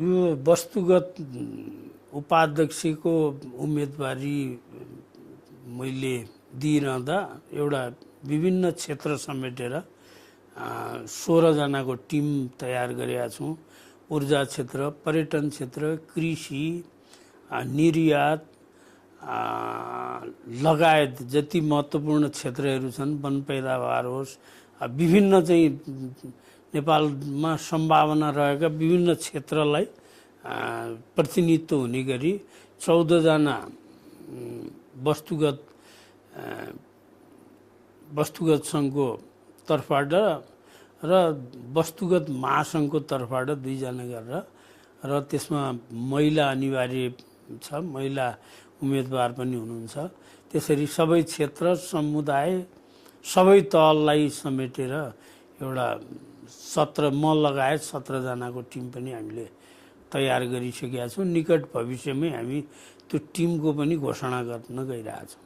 यो वस्तुगत उपाध्यक्षको उम्मेदवारी मैले दिइरहँदा एउटा विभिन्न क्षेत्र समेटेर 16 जनाको टिम तयार गरेका छौँ। ऊर्जा क्षेत्र, पर्यटन क्षेत्र, कृषि, निर्यात लगायत जति महत्त्वपूर्ण क्षेत्रहरू छन्, वन पैदावार होस्, विभिन्न चाहिँ नेपालमा सम्भावना रहेका विभिन्न क्षेत्रलाई प्रतिनिधित्व हुने गरी 14 जना वस्तुगत सङ्घको तर्फबाट र वस्तुगत महासङ्घको तर्फबाट 2 जना गरेर र त्यसमा महिला अनिवार्य छ, महिला उम्मेदवार पनि हुनुहुन्छ। त्यसरी सबै क्षेत्र, समुदाय, सबै तहलाई समेटेर एउटा 17 म लगायत 17 जनाको टिम पनि हामीले तयार गरिसकेका छौँ। निकट भविष्यमै हामी त्यो टिमको पनि घोषणा गर्न गइरहेछौँ।